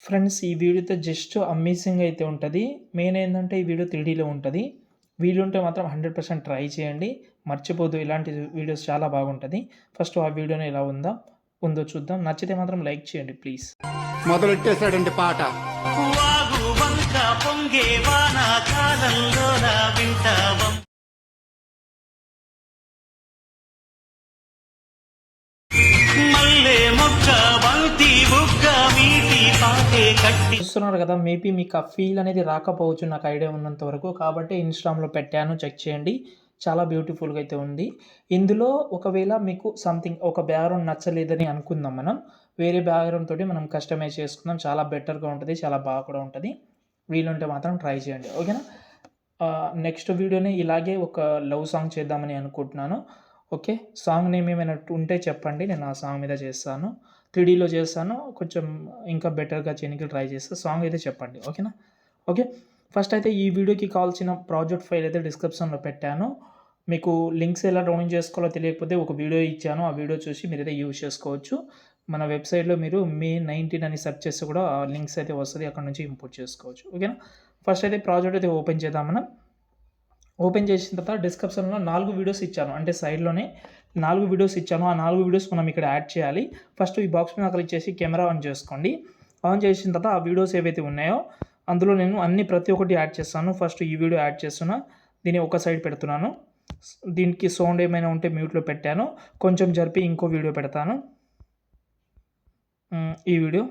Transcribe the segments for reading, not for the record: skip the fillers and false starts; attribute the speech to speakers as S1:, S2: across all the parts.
S1: Friends ఈ వీడియోతో just amazing అయితే ఉంటుంది. మెయిన్ ఏంటంటే ఈ వీడియో 3Dలో ఉంటుంది. వీడియో ఉంటే మాత్రం 100% ట్రై చేయండి. మర్చిపోద్దు, ఇలాంటి వీడియోస్ చాలా బాగుంటుంది. ఫస్ట్ ఆ వీడియోని ఎలా ఉందో చూద్దాం. నచ్చితే మాత్రం లైక్ చేయండి ప్లీజ్.
S2: మొదలెట్టేశాడండి పాట.
S3: వాగు వంక పొంగే వాన కాలంలో నా వింటావం మల్లె మొక్క బంతి బుగ్గ మీటి పాటే కట్టి
S1: చూస్తున్నారు కదా, మేబీ మీకు ఆ ఫీల్ అనేది రాకపోవచ్చు నాకు ఐడియా ఉన్నంత వరకు. కాబట్టి ఇన్స్టాగ్రామ్లో పెట్టాను, చెక్ చేయండి. చాలా బ్యూటిఫుల్గా అయితే ఉంది. ఇందులో ఒకవేళ మీకు సంథింగ్ ఒక బ్యాక్గ్రౌండ్ నచ్చలేదని అనుకుందాం, మనం వేరే బ్యాక్గ్రౌండ్ తోటి మనం కస్టమైజ్ చేసుకుందాం. చాలా బెటర్గా ఉంటుంది, చాలా బాగా కూడా ఉంటుంది. వీలుంటే మాత్రం ట్రై చేయండి, ఓకేనా. నెక్స్ట్ వీడియోని ఇలాగే ఒక లవ్ సాంగ్ చేద్దామని అనుకుంటున్నాను. ఓకే, సాంగ్ నేమ్ ఏమైనా ఉంటే చెప్పండి, నేను ఆ సాంగ్ మీద చేస్తాను. 3Dలో చేస్తాను, కొంచెం ఇంకా బెటర్గా చేయడానికి ట్రై చేస్తాను. సాంగ్ అయితే చెప్పండి, ఓకేనా. ఓకే, ఫస్ట్ అయితే ఈ వీడియోకి కావాల్సిన ప్రాజెక్ట్ ఫైల్ అయితే డిస్క్రిప్షన్లో పెట్టాను. మీకు లింక్స్ ఎలా డౌన్లోడ్ చేసుకోవాలో తెలియకపోతే ఒక వీడియో ఇచ్చాను, ఆ వీడియో చూసి మీరైతే యూజ్ చేసుకోవచ్చు. మన వెబ్సైట్లో మీరు May 19 అని సెర్చ్ చేస్తే కూడా ఆ లింక్స్ అయితే వస్తుంది, అక్కడ నుంచి ఇంపోర్ట్ చేసుకోవచ్చు, ఓకేనా. ఫస్ట్ అయితే ప్రాజెక్ట్ అయితే ఓపెన్ చేద్దాం మనం. ఓపెన్ చేసిన తర్వాత డిస్క్రిప్షన్లో 4 వీడియోస్ ఇచ్చాను, అంటే సైడ్లోనే 4 వీడియోస్ ఇచ్చాను. ఆ 4 వీడియోస్ మనం ఇక్కడ యాడ్ చేయాలి. ఫస్ట్ ఈ బాక్స్ మీద క్లిక్ చేసి కెమెరా ఆన్ చేసుకోండి. ఆన్ చేసిన తర్వాత ఆ వీడియోస్ ఏవైతే ఉన్నాయో అందులో నేను ప్రతి ఒక్కటి యాడ్ చేస్తాను. ఫస్ట్ ఈ వీడియో యాడ్ చేస్తున్నా, దీన్ని ఒక సైడ్ పెడుతున్నాను. దీనికి సౌండ్ ఏమైనా ఉంటే మ్యూట్లో పెట్టాను. కొంచెం జరిపి ఇంకో వీడియో పెడతాను. ఈ వీడియో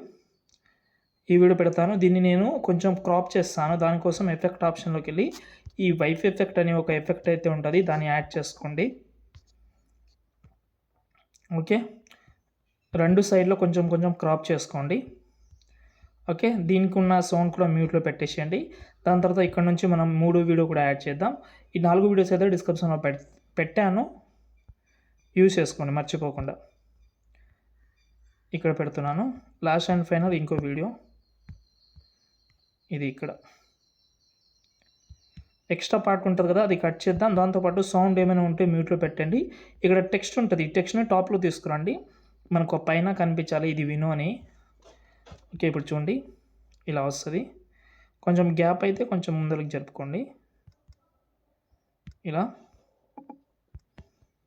S1: పెడతాను. దీన్ని నేను కొంచెం క్రాప్ చేస్తాను. దానికోసం ఎఫెక్ట్ ఆప్షన్లోకి వెళ్ళి ఈ వైఫ్ ఎఫెక్ట్ అనే ఒక ఎఫెక్ట్ అయితే ఉంటుంది, దాన్ని యాడ్ చేసుకోండి. ఓకే, రెండు సైడ్లో కొంచెం కొంచెం క్రాప్ చేసుకోండి. ఓకే, దీనికి ఉన్న సౌండ్ కూడా మ్యూట్లో పెట్టేసేయండి. దాని తర్వాత ఇక్కడ నుంచి మనం 3 వీడియో కూడా యాడ్ చేద్దాం. ఈ 4 వీడియోస్ అయితే డిస్క్రిప్షన్లో పెట్టాను, యూజ్ చేసుకోండి మర్చిపోకుండా. ఇక్కడ పెడుతున్నాను. లాస్ట్ అండ్ ఫైనల్ ఇంకో వీడియో, ఇది ఇక్కడ ఎక్స్ట్రా పార్ట్ ఉంటుంది కదా, అది కట్ చేద్దాం. దాంతోపాటు సౌండ్ ఏమైనా ఉంటే మ్యూట్లో పెట్టండి. ఇక్కడ టెక్స్ట్ ఉంటుంది, ఈ టెక్స్ట్ని టాప్లో తీసుకురండి. మనకు పైన కనిపించాలి ఇది విను అని. ఓకే, ఇప్పుడు చూడండి ఇలా వస్తుంది. కొంచెం గ్యాప్ అయితే కొంచెం ముందరికి జరుపుకోండి, ఇలా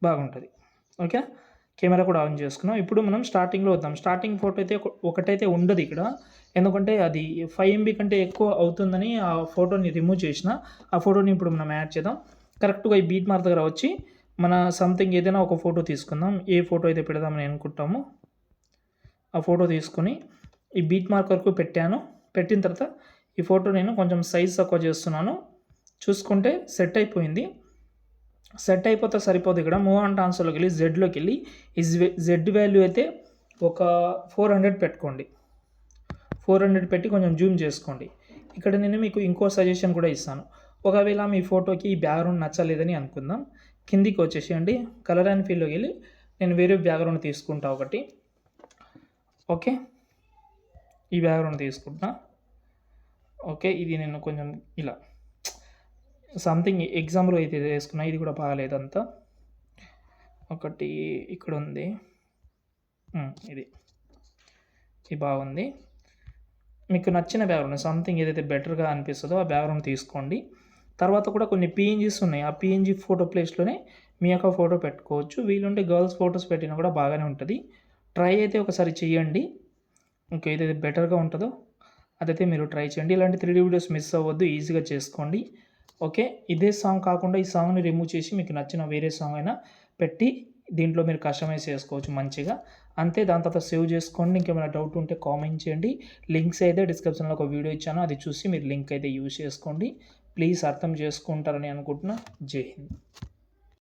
S1: బాగుంటుంది. ఓకే, కెమెరా కూడా ఆన్ చేసుకున్నాం. ఇప్పుడు మనం స్టార్టింగ్లో వద్దాం. స్టార్టింగ్ ఫోటో అయితే ఒకటైతే ఉండదు ఇక్కడ, ఎందుకంటే అది 5 MB కంటే ఎక్కువ అవుతుందని ఆ ఫోటోని రిమూవ్ చేసిన. ఆ ఫోటోని ఇప్పుడు మనం యాడ్ చేద్దాం. కరెక్ట్గా ఈ బీట్ మార్క్ దగ్గర వచ్చి మన సంథింగ్ ఏదైనా ఒక ఫోటో తీసుకుందాం. ఏ ఫోటో అయితే పెడదామని అనుకుంటామో ఆ ఫోటో తీసుకొని ఈ బీట్ మార్క్ వరకు పెట్టాను. పెట్టిన తర్వాత ఈ ఫోటో నేను కొంచెం సైజ్ తక్కువ చేస్తున్నాను. చూసుకుంటే సెట్ అయిపోయింది. సెట్ అయిపోతే సరిపోదు. ఇక్కడ మూవ్ అండ్ ట్రాన్స్ఫర్లోకి వెళ్ళి జెడ్లోకి వెళ్ళి ఈ జెడ్ వాల్యూ అయితే ఒక 400 పెట్టుకోండి. 400 పెట్టి కొంచెం జూమ్ చేసుకోండి. ఇక్కడ నేను మీకు ఇంకో సజెషన్ కూడా ఇస్తాను. ఒకవేళ మీ ఫోటోకి ఈ బ్యాక్గ్రౌండ్ నచ్చలేదని అనుకుందాం, కిందికి వచ్చేసేయండి. కలర్ అండ్ ఫీల్డ్లోకి వెళ్ళి నేను వేరే బ్యాక్గ్రౌండ్ తీసుకుంటా ఒకటి. ఓకే, ఈ బ్యాక్గ్రౌండ్ తీసుకుంటా. ఓకే, ఇది నేను కొంచెం ఇలా సంథింగ్ ఎగ్జాంపుల్ అయితే వేసుకున్నా, ఇది కూడా బాగాలేదంతా. ఒకటి ఇక్కడ ఉంది, ఇది బాగుంది. మీకు నచ్చిన బ్యాక్గ్రౌండ్ సంథింగ్ ఏదైతే బెటర్గా అనిపిస్తుందో ఆ బ్యాక్గ్రౌండ్ తీసుకోండి. తర్వాత కూడా కొన్ని PNGs ఉన్నాయి, ఆ PNG ఫోటో ప్లేస్లోనే మీ యొక్క ఫోటో పెట్టుకోవచ్చు. వీలుంటే గర్ల్స్ ఫొటోస్ పెట్టినా కూడా బాగానే ఉంటుంది. ట్రై అయితే ఒకసారి చేయండి. ఓకే, ఏదైతే బెటర్గా ఉంటుందో అదైతే మీరు ట్రై చేయండి. ఇలాంటి 3D వీడియోస్ మిస్ అవ్వద్దు, ఈజీగా చేసుకోండి. ఓకే, ఇదే సాంగ్ కాకుండా ఈ సాంగ్ని రిమూవ్ చేసి మీకు నచ్చిన వేరే సాంగ్ అయినా పెట్టి దీంట్లో మీరు కస్టమైజ్ చేసుకోవచ్చు మంచిగా. అంతే, దాని తర్వాత సేవ్ చేసుకోండి. ఇంకేమైనా డౌట్ ఉంటే కామెంట్ చేయండి. లింక్స్ అయితే డిస్క్రిప్షన్లో ఒక వీడియో ఇచ్చాను, అది చూసి మీరు లింక్ అయితే యూజ్ చేసుకోండి. ప్లీజ్ అర్థం చేసుకుంటారని అనుకుంటున్నా. జై హింద్.